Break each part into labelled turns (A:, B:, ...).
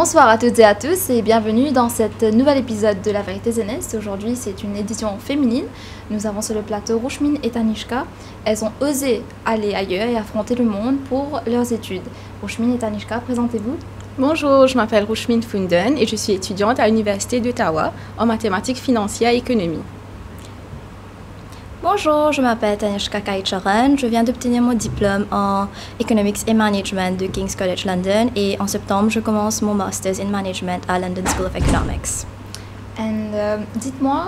A: Bonsoir à toutes et à tous et bienvenue dans cet nouvel épisode de La Vérité Zéneste. Aujourd'hui, c'est une édition féminine. Nous avons sur le plateau Rouchmine et Tanishka. Elles ont osé aller ailleurs et affronter le monde pour leurs études. Rouchmine et Tanishka, présentez-vous.
B: Bonjour, je m'appelle Rouchmine Funden et je suis étudiante à l'Université d'Ottawa en mathématiques financières et économie.
C: Bonjour, je m'appelle Tanishka Kaicharan. Je viens d'obtenir mon diplôme en Economics et Management de King's College London et en septembre, je commence mon Master's in Management à London School of Economics.
A: Dites-moi,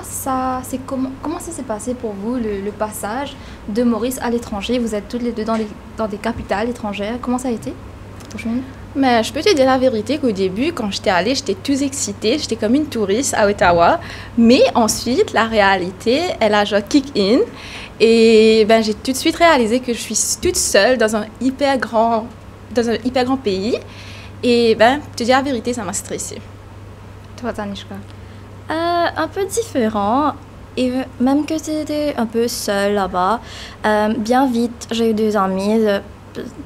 A: comment ça s'est passé pour vous, le passage de Maurice à l'étranger? Vous êtes toutes les deux dans des capitales étrangères. Comment ça a été?
B: Mais je peux te dire la vérité qu'au début, quand j'étais allée, j'étais toute excitée. J'étais comme une touriste à Ottawa. Mais ensuite, la réalité, elle a genre kick in. Et j'ai tout de suite réalisé que je suis toute seule dans un hyper grand pays. Et te dire la vérité, ça m'a stressée.
A: Toi, Tanishka?
C: Un peu différent. Et même que j'étais un peu seule là-bas, bien vite, j'ai eu des amis,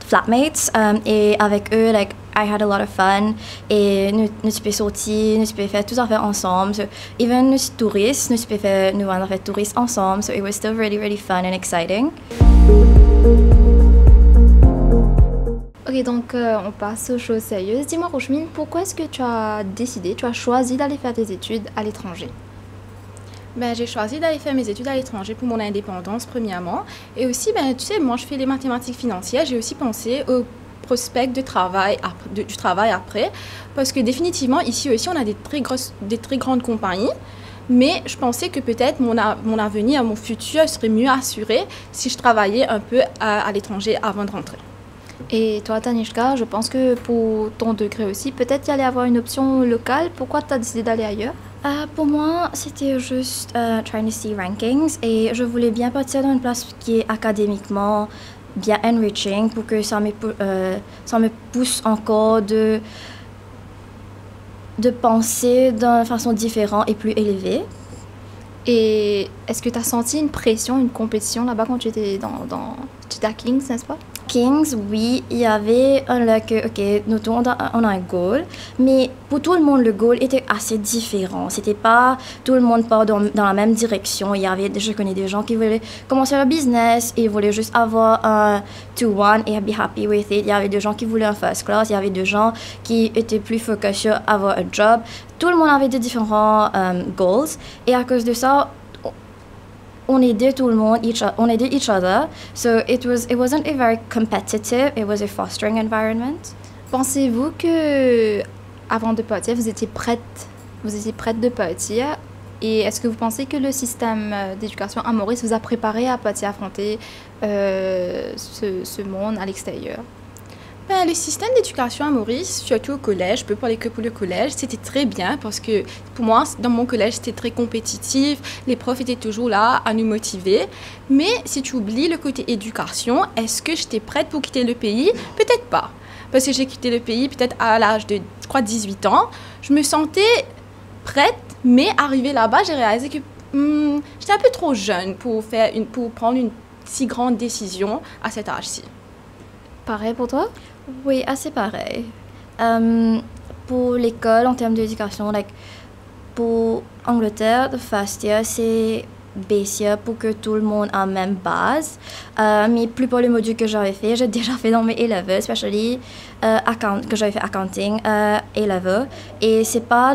C: flatmates, et avec eux, I had a lot of fun. Et nous pouvons sortir, nous pouvons faire tout ça ensemble. So, even nous touristes, nous pouvons faire touristes ensemble. So it was still really, really fun and exciting.
A: Ok, donc on passe aux choses sérieuses. Dis-moi, Rouchmine, pourquoi est-ce que tu as choisi d'aller faire tes études à l'étranger?
B: J'ai choisi d'aller faire mes études à l'étranger pour mon indépendance, premièrement. Et aussi, tu sais, moi, je fais les mathématiques financières. J'ai aussi pensé au prospect du travail après. Parce que définitivement, ici aussi, on a des très grandes compagnies. Mais je pensais que peut-être mon avenir, mon futur serait mieux assuré si je travaillais un peu à l'étranger avant de rentrer.
A: Et toi, Tanishka, je pense que pour ton degré aussi, peut-être qu'il allait avoir une option locale. Pourquoi tu as décidé d'aller ailleurs?
C: Pour moi, c'était juste trying to see rankings et je voulais bien partir dans une place qui est académiquement bien enriching pour que ça me pousse encore de penser d'une façon différente et plus élevée.
A: Et est-ce que tu as senti une pression, une compétition là-bas quand tu étais tu étais à King's, n'est-ce pas?
C: King's, oui, il y avait nous on a un goal, mais pour tout le monde, le goal était assez différent. C'était pas tout le monde part dans la même direction. Je connais des gens qui voulaient commencer leur business et voulaient juste avoir un 2-1 et be happy with it. Il y avait des gens qui voulaient un first class, il y avait des gens qui étaient plus focus sur avoir un job. Tout le monde avait des différents goals et à cause de ça, on aidait tout le monde, on aidait each other. So it wasn't a very competitive, it was a fostering environment.
A: Pensez-vous que avant de partir, vous étiez prête de partir? Et est-ce que vous pensez que le système d'éducation à Maurice vous a préparé à partir affronter ce monde à l'extérieur?
B: Le système d'éducation à Maurice, surtout au collège, je peux parler que pour le collège, c'était très bien parce que pour moi, dans mon collège, c'était très compétitif. Les profs étaient toujours là à nous motiver. Mais si tu oublies le côté éducation, est-ce que j'étais prête pour quitter le pays? Peut-être pas. Parce que j'ai quitté le pays peut-être à l'âge de, 18 ans. Je me sentais prête, mais arrivée là-bas, j'ai réalisé que j'étais un peu trop jeune pour prendre une si grande décision à cet âge-ci.
A: Pareil pour toi?
C: Oui, assez pareil. Pour l'école, en termes d'éducation, pour Angleterre, le first year, c'est base year pour que tout le monde ait la même base. Mais plus pour les modules que j'avais fait, j'ai déjà fait dans mes A-level, especially que j'avais fait accounting A-level. Et c'est pas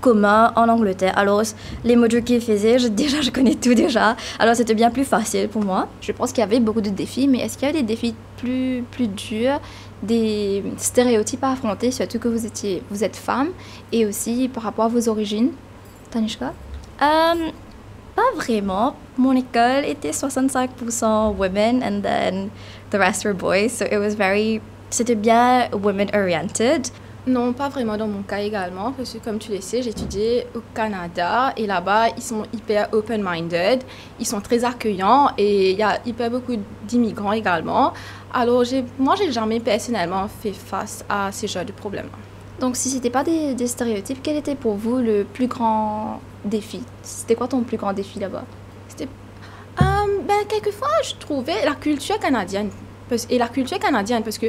C: commun en Angleterre. Alors, les modules qu'ils faisaient, je connais tout déjà. Alors, c'était bien plus facile pour moi.
A: Je pense qu'il y avait beaucoup de défis, mais est-ce qu'il y a des défis plus durs, des stéréotypes à affronter, surtout que vous êtes femme, et aussi par rapport à vos origines? Tanishka?
C: Pas vraiment. Mon école était 65% women, and then the rest were boys. So c'était bien women-oriented.
B: Non, pas vraiment dans mon cas également, parce que comme tu le sais, j'ai étudié au Canada et là-bas, ils sont hyper open-minded, ils sont très accueillants et il y a hyper beaucoup d'immigrants également. Alors, moi, j'ai jamais personnellement fait face à ces genres de problèmes.
A: Donc, si ce n'était pas des stéréotypes, quel était pour vous le plus grand défi? C'était quoi ton plus grand défi là-bas?
B: Quelquefois, je trouvais la culture canadienne Et la culture canadienne, parce que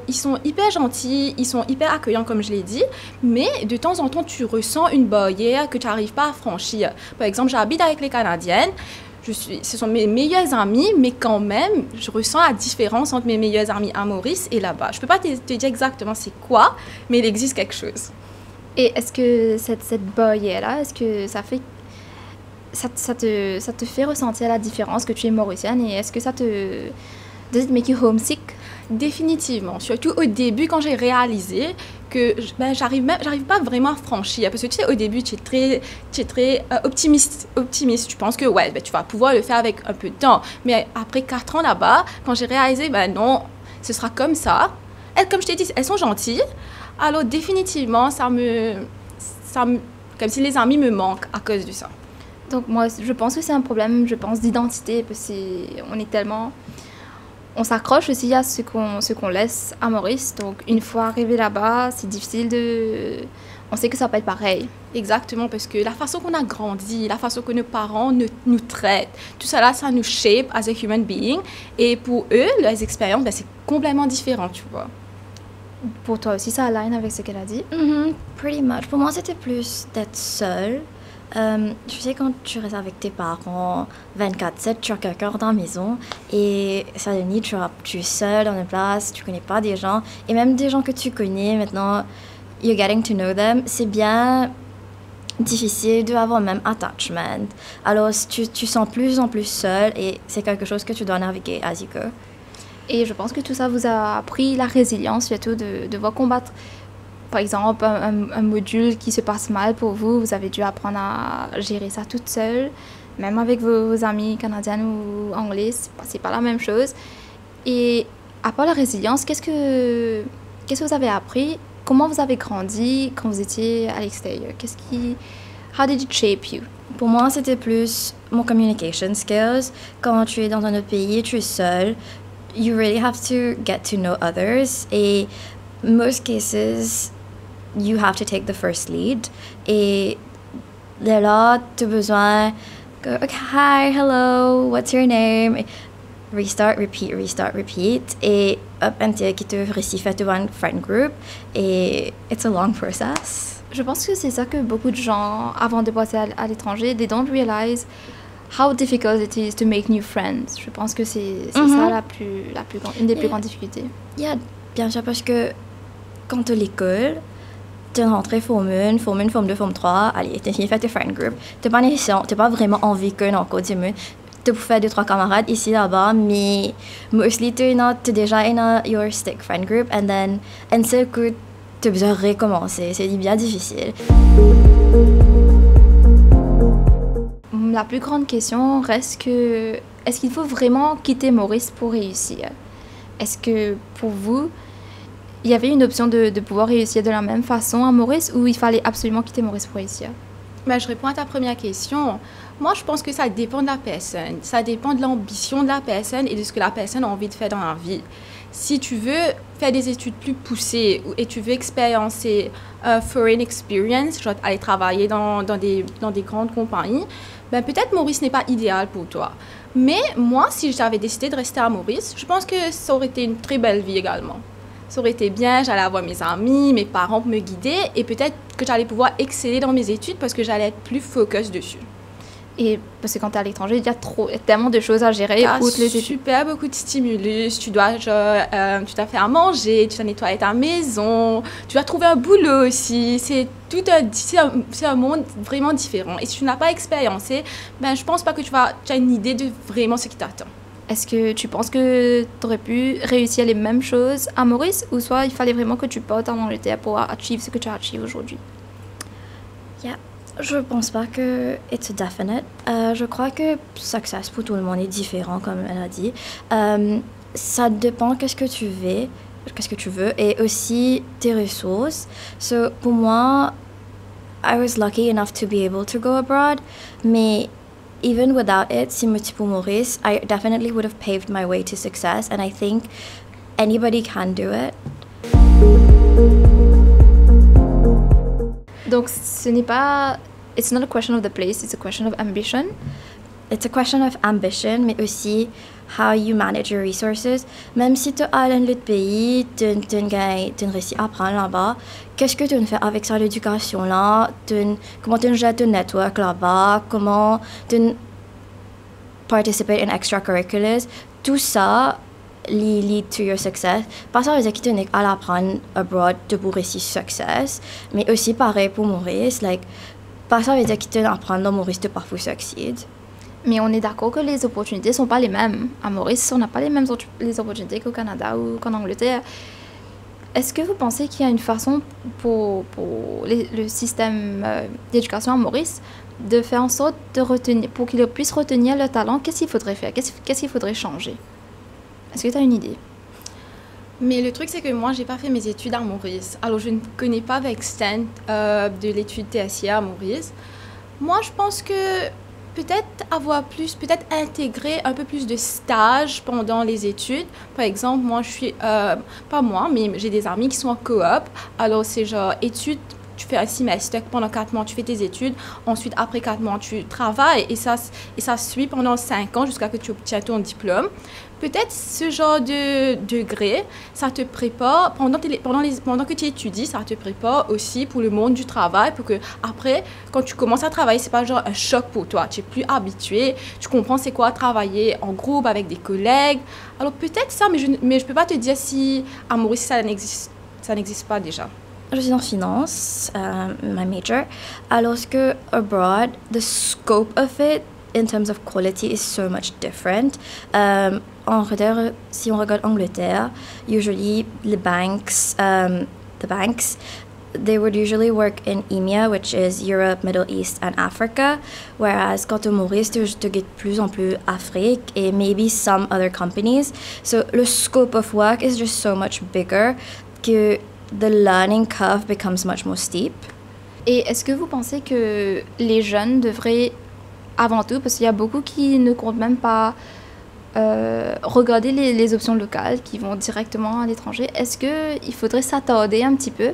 B: ils sont hyper gentils, ils sont hyper accueillants, comme je l'ai dit, mais de temps en temps, tu ressens une barrière que tu n'arrives pas à franchir. Par exemple, j'habite avec les Canadiennes, ce sont mes meilleurs amis, mais quand même, je ressens la différence entre mes meilleurs amis à Maurice et là-bas. Je ne peux pas te dire exactement c'est quoi, mais il existe quelque chose.
A: Et est-ce que cette barrière-là, est-ce que ça fait... Ça te fait ressentir la différence que tu es mauricienne et est-ce que ça te... Does it make you homesick?
B: Définitivement, surtout au début quand j'ai réalisé que j'arrive pas vraiment à franchir parce que tu sais au début tu es très optimiste, tu penses que ouais tu vas pouvoir le faire avec un peu de temps, mais après 4 ans là-bas quand j'ai réalisé non ce sera comme ça, comme je t'ai dit elles sont gentilles, alors définitivement ça me comme si les amis me manquent à cause de ça.
A: Donc moi je pense que c'est un problème d'identité parce qu'on est tellement... On s'accroche aussi à ce qu'on laisse à Maurice. Donc, une fois arrivé là-bas, c'est difficile de... On sait que ça va pas être pareil.
B: Exactement, parce que la façon qu'on a grandi, la façon que nos parents nous traitent, tout ça là, ça nous shape as a human being. Et pour eux, leurs expériences, c'est complètement différent, tu vois.
A: Pour toi aussi, ça align avec ce qu'elle a dit?
C: Pretty much. Pour moi, c'était plus d'être seule. Tu sais, quand tu restes avec tes parents 24/7, tu as quelqu'un dans la maison et ça nuit, tu es seule dans une place, tu connais pas des gens et même des gens que tu connais maintenant, you're getting to know them, c'est bien difficile d'avoir le même attachment. Alors, tu sens plus en plus seule et c'est quelque chose que tu dois naviguer as you go.
A: Et je pense que tout ça vous a appris la résilience, surtout de devoir combattre. Par exemple, un module qui se passe mal pour vous, vous avez dû apprendre à gérer ça toute seule, même avec vos amis canadiennes ou anglais, c'est pas la même chose. Et à part la résilience, qu'est-ce que vous avez appris? Comment vous avez grandi quand vous étiez à l'extérieur? How did it shape you?
C: Pour moi, c'était plus mon communication skills. Quand tu es dans un autre pays, tu es seule, you really have to get to know others. Et most cases, you have to take the first lead. Et de là, tu as besoin de okay, hi, hello, what's your name? Et restart, repeat. Et up until que tu réussis à faire un friend group. Et it's a long process.
A: Je pense que c'est ça que beaucoup de gens, avant de passer à l'étranger, they don't realize how difficult it is to make new friends. Je pense que c'est ça une des plus grandes difficultés.
C: Yeah, bien sûr, parce que quand tu es à l'école, tu es rentré forme 1, forme 2, forme 3, allez, tu as fini de faire tes friend group. Tu n'as pas vraiment envie que dans le côté tu peux faire 2-3 camarades ici, là-bas, mais mostly tu es déjà in your stick friend group, and then, un seul coup, tu as besoin de recommencer. C'est bien difficile.
A: La plus grande question reste que, est-ce qu'il faut vraiment quitter Maurice pour réussir? Est-ce que pour vous, il y avait une option de pouvoir réussir de la même façon à Maurice ou il fallait absolument quitter Maurice pour réussir?
B: Je réponds à ta première question. Moi, je pense que ça dépend de la personne. Ça dépend de l'ambition de la personne et de ce que la personne a envie de faire dans la vie. Si tu veux faire des études plus poussées et tu veux expérimenter foreign experience, genre aller travailler dans des grandes compagnies, peut-être Maurice n'est pas idéal pour toi. Mais moi, si j'avais décidé de rester à Maurice, je pense que ça aurait été une très belle vie également. Ça aurait été bien, j'allais avoir mes amis, mes parents pour me guider et peut-être que j'allais pouvoir exceller dans mes études parce que j'allais être plus focus dessus.
A: Et parce que quand tu es à l'étranger, il y a tellement de choses à gérer.
B: Super beaucoup de stimulus. Tu dois faire à manger, tu dois nettoyer ta maison, tu dois trouver un boulot aussi. C'est un monde vraiment différent. Et si tu n'as pas expériencé, je pense pas que tu as une idée de vraiment ce qui t'attend.
A: Est-ce que tu penses que tu aurais pu réussir les mêmes choses à Maurice ou soit il fallait vraiment que tu partes en Angleterre pour achieve ce que tu as achieve aujourd'hui?
C: Yeah. Je pense pas que it's definite. Je crois que success pour tout le monde est différent, comme elle a dit. Ça dépend qu'est-ce que tu veux et aussi tes ressources. So, pour moi, I was lucky enough to be able to go abroad, mais even without it, si moi pour Maurice, I definitely would have paved my way to success, and I think anybody can do it.
A: Donc, ce n'est pas... It's not a question of the place, it's a question of ambition.
C: It's a question of ambition, mais aussi how you manage your resources. Même si tu as dans l'autre pays, tu réussis à apprendre là-bas, qu'est-ce que tu fais avec ça, l'éducation là? Comment tu gères ton network là-bas? Comment tu participate in extracurriculars? Tout ça lead to your success. Pas ça veut dire que tu n'es à l'apprendre abroad pour réussir success, mais aussi pareil pour Maurice. Pas ça veut dire que tu apprends dans Maurice de parfois succeed.
A: Mais on est d'accord que les opportunités ne sont pas les mêmes. À Maurice, on n'a pas les mêmes les opportunités qu'au Canada ou qu'en Angleterre. Est-ce que vous pensez qu'il y a une façon pour le système d'éducation à Maurice de faire en sorte de retenir, pour qu'il puisse retenir le talent, qu'est-ce qu'il faudrait faire? Qu'est-ce qu'il faudrait changer? Est-ce que tu as une idée?
B: Mais le truc, c'est que moi, j'ai pas fait mes études à Maurice. Alors, je ne connais pas l'extent de l'étude TSIA à Maurice. Moi, je pense que peut-être intégrer un peu plus de stages pendant les études. Par exemple, moi, je suis, pas moi, mais j'ai des amis qui sont en coop. Alors, c'est genre études, tu fais un semestre, pendant 4 mois, tu fais tes études. Ensuite, après 4 mois, tu travailles et ça suit pendant 5 ans jusqu'à ce que tu obtiens ton diplôme. Peut-être ce genre de degré, ça te prépare, pendant que tu étudies, ça te prépare aussi pour le monde du travail, pour que après, quand tu commences à travailler, c'est pas genre un choc pour toi. Tu es plus habitué, tu comprends c'est quoi travailler en groupe avec des collègues. Alors peut-être ça, mais je peux pas te dire si à Maurice ça n'existe pas déjà.
C: Je suis en finance, my major. Alors que abroad, the scope of it in terms of quality is so much different. Si on regarde Angleterre, usually the banks, they would usually work in EMEA, which is Europe, Middle East, and Africa. Whereas quand au Maurice, tu get de plus en plus Afrique et maybe some other companies. So the scope of work is just so much bigger que the learning curve becomes much more steep.
A: Et est-ce que vous pensez que les jeunes devraient, avant tout, parce qu'il y a beaucoup qui ne comptent même pas regarder les options locales, qui vont directement à l'étranger, est-ce qu'il faudrait s'attarder un petit peu,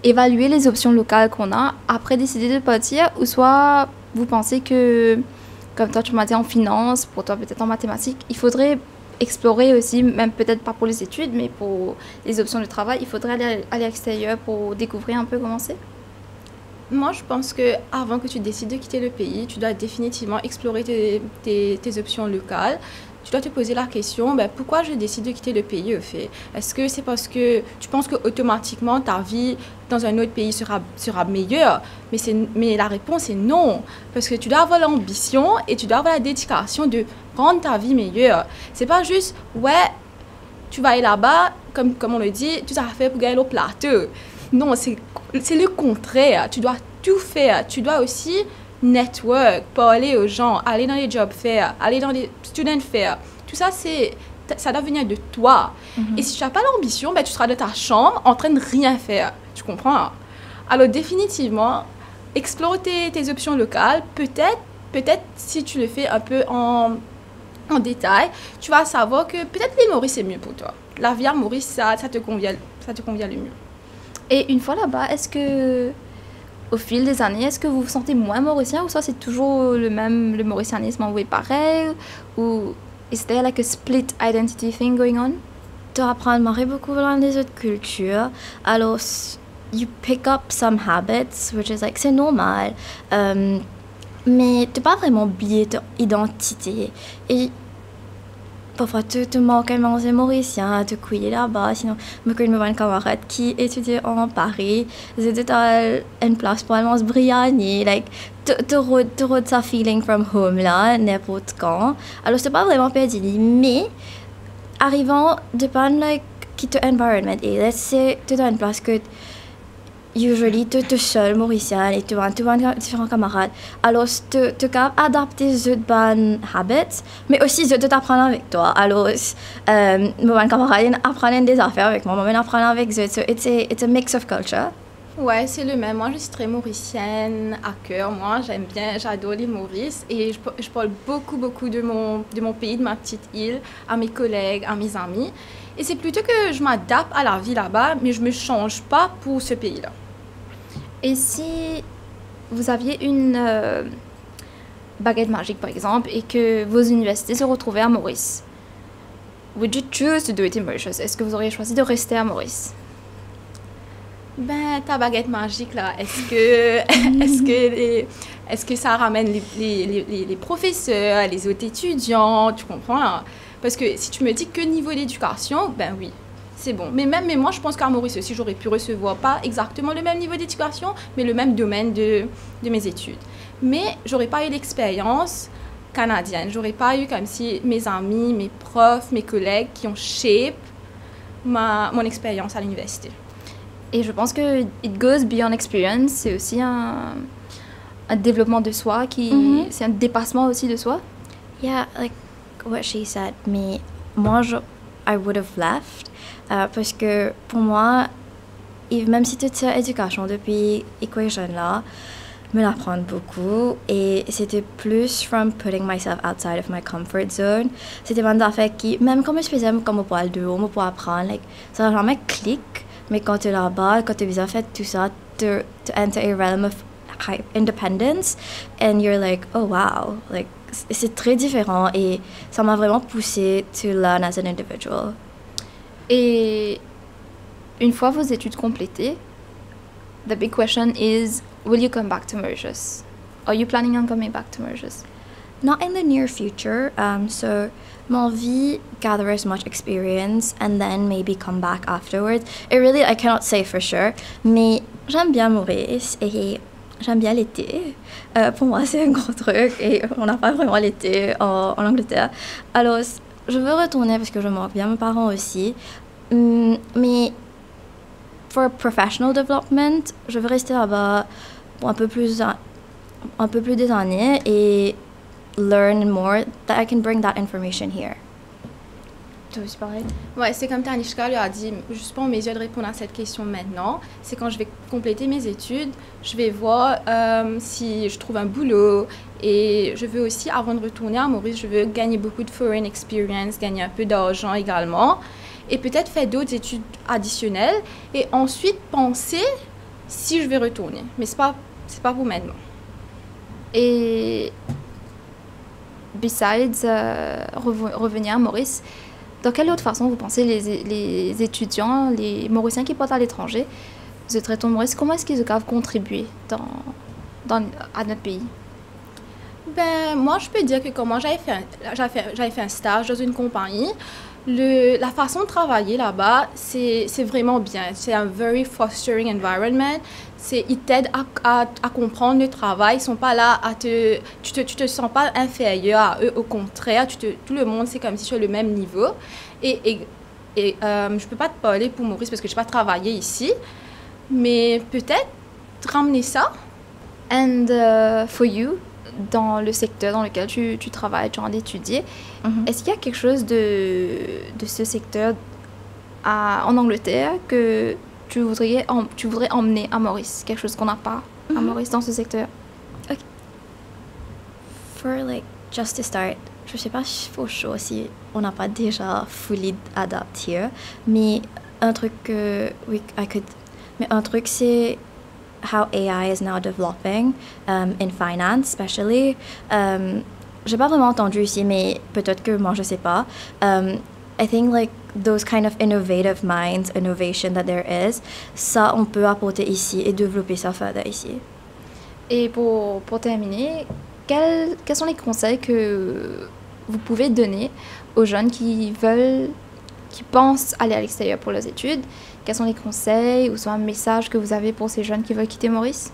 A: évaluer les options locales qu'on a, après décider de partir, ou soit vous pensez que, comme toi tu m'as dit en finance, pour toi peut-être en mathématiques, il faudrait explorer aussi, même peut-être pas pour les études, mais pour les options de travail, il faudrait aller à l'extérieur pour découvrir un peu comment c'est?
B: Moi, je pense qu'avant que tu décides de quitter le pays, tu dois définitivement explorer tes options locales. Tu dois te poser la question, pourquoi je décide de quitter le pays au fait? Est-ce que c'est parce que tu penses qu'automatiquement ta vie dans un autre pays sera meilleure? Mais la réponse est non. Parce que tu dois avoir l'ambition et tu dois avoir la dédication de rendre ta vie meilleure. C'est pas juste, tu vas aller là-bas, comme on le dit, tout ça fait pour gagner le plateau. Non, c'est le contraire. Tu dois tout faire. Tu dois aussi network, parler aux gens, aller dans les job fairs, aller dans les student fairs. Tout ça, ça doit venir de toi. Et si tu n'as pas l'ambition, tu seras dans ta chambre en train de rien faire. Tu comprends? Alors définitivement, explore tes options locales. Peut-être si tu le fais un peu en détail, tu vas savoir que peut-être l'île Maurice est mieux pour toi. La vie à Maurice, ça te convient le mieux.
A: Et une fois là-bas, est-ce que, au fil des années, est-ce que vous vous sentez moins mauricien ou soit c'est toujours le mauricianisme envoyé pareil? Ou is there like a split identity thing going on?
C: Tu apprends beaucoup dans les autres cultures. Alors, you pick up some habits, which is c'est normal. Mais tu n'as pas vraiment oublié ton identité. Et parfois, tu manques un manger mauricien, tu couilles là-bas. Sinon, je connais une camarade qui étudie en Paris. C'était une place pour aller Briani. Tu retrouves ça feeling from home là, n'importe quand. Alors, c'est pas vraiment perdu. Mais, arrivant, dépend qui ton environnement est. C'est une place que usually tu es seul mauricien et tu vois différents camarades. Alors tu peux adapter ces bonnes habits, mais aussi tu t'apprends avec toi. Alors mes camarades apprennent des affaires avec moi, moi apprends avec eux. So it's a mix of culture.
B: Ouais, c'est le même. Moi, je suis très mauricienne à cœur. Moi, j'adore l'île Maurice et je parle beaucoup de mon pays, de ma petite île, à mes collègues, à mes amis. Et c'est plutôt que je m'adapte à la vie là-bas, mais je me change pas pour ce pays-là.
A: Et si vous aviez baguette magique par exemple et que vos universités se retrouvaient à Maurice, would you choose to do it in Mauritius? Est-ce que vous auriez choisi de rester à Maurice?
B: Ben, ta baguette magique, là, est-ce que ça ramène les professeurs, les autres étudiants, tu comprends, là? Parce que si tu me dis que niveau d'éducation, ben oui, c'est bon. Mais moi, je pense qu'à Maurice aussi, j'aurais pu recevoir pas exactement le même niveau d'éducation, mais le même domaine de mes études. Mais j'aurais pas eu l'expérience canadienne. J'aurais pas eu comme si mes amis, mes profs, mes collègues qui ont shape mon expérience à l'université.
A: Et je pense que it goes beyond experience, c'est aussi un développement de soi, c'est un dépassement aussi de soi.
C: Yeah, like what she said, mais moi, I would have left parce que pour moi, même si toute cette éducation depuis équation là, me l'apprendre beaucoup et c'était plus from putting myself outside of my comfort zone. C'était une affaire qui, même quand je faisais comme au poil de haut, pour apprendre, like, ça n'a jamais cliqué. Mais quand tu es là-bas, quand tu as fait tout ça, to enter a realm of high independence, and you're like, oh wow, like, c'est très différent et ça m'a vraiment poussé to learn as an individual.
A: Et une fois vos études complétées, the big question is, will you come back to Mauritius? Are you planning on coming back to Mauritius?
C: Not in the near future, so my vie gather as much experience and then maybe come back afterwards. It really, I cannot say for sure, mais j'aime bien Maurice et j'aime bien l'été. Pour moi, c'est un gros truc et on n'a pas vraiment l'été en Angleterre. Alors, je veux retourner parce que je manque bien mes parents aussi, mais for professional development, je veux rester là-bas pour un peu plus des années et learn more that I can bring that information here.
A: Toi aussi pareil?
B: Ouais, c'est comme Tanishka lui a dit, juste pas aux mes yeux de répondre à cette question maintenant. C'est quand je vais compléter mes études, je vais voir si je trouve un boulot et je veux aussi, avant de retourner à Maurice, je veux gagner beaucoup de foreign experience, gagner un peu d'argent également et peut-être faire d'autres études additionnelles et ensuite penser si je vais retourner. Mais c'est pas pour maintenant.
A: Et besides revenir à Maurice, dans quelle autre façon vous pensez les étudiants, les Mauriciens qui partent à l'étranger, vous êtes retournés à Maurice, comment est-ce qu'ils doivent contribuer à notre pays?
B: Ben, moi, je peux dire que comment j'avais fait un stage dans une compagnie, la façon de travailler là-bas, c'est vraiment bien. C'est un very fostering environment. Ils t'aident à comprendre le travail. Ils sont pas là tu te sens pas inférieur à eux. Au contraire, tout le monde, c'est comme si tu es le même niveau. Et je peux pas te parler pour Maurice parce que je n'ai pas travaillé ici. Mais peut-être ramener ça.
A: And for you, dans le secteur dans lequel tu travailles, tu es en train d'étudier, est-ce qu'il y a quelque chose de ce secteur en Angleterre que tu voudrais emmener à Maurice? Quelque chose qu'on n'a pas à Maurice dans ce secteur?
C: Okay. For like, just to start, je sais pas for sure si on n'a pas déjà fully adapté here, mais un truc c'est how AI is now developing in finance, especially. J'ai pas vraiment entendu ici, mais peut-être que moi je sais pas. I think like those kind of innovative minds, innovation that there is, ça on peut apporter ici et développer ça further ici.
A: Et pour terminer, quels sont les conseils que vous pouvez donner aux jeunes qui pensent aller à l'extérieur pour leurs études? Quels sont les conseils ou soit un message que vous avez pour ces jeunes qui veulent quitter Maurice?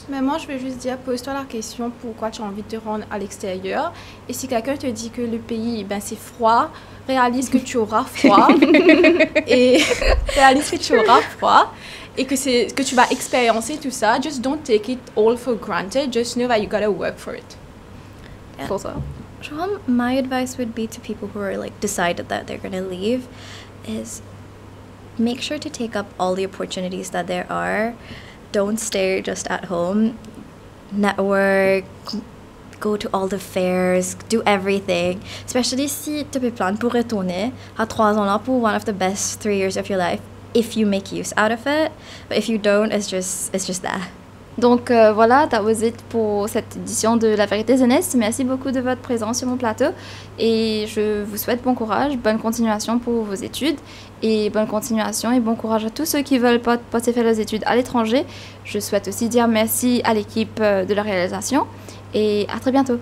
B: Mais moi, je vais juste dire, pose-toi la question pourquoi tu as envie de te rendre à l'extérieur. Et si quelqu'un te dit que le pays, c'est froid, réalise que tu auras froid. Et que tu vas expériencer tout ça. Just don't take it all for granted. Just know that you gotta work for it.
C: Yeah. My advice would be to people who are like decided that they're gonna leave is make sure to take up all the opportunities that there are. Don't stay just at home. Network, go to all the fairs, do everything. Especially si tu peux plan pour retourner à 3 ans là pour one of the best 3 years of your life if you make use out of it. But if you don't, it's just that.
A: Donc voilà, t'as osé pour cette édition de La Vérité Jeunesse. Merci beaucoup de votre présence sur mon plateau et je vous souhaite bon courage, bonne continuation pour vos études et bonne continuation et bon courage à tous ceux qui veulent passer faire leurs études à l'étranger. Je souhaite aussi dire merci à l'équipe de la réalisation et à très bientôt.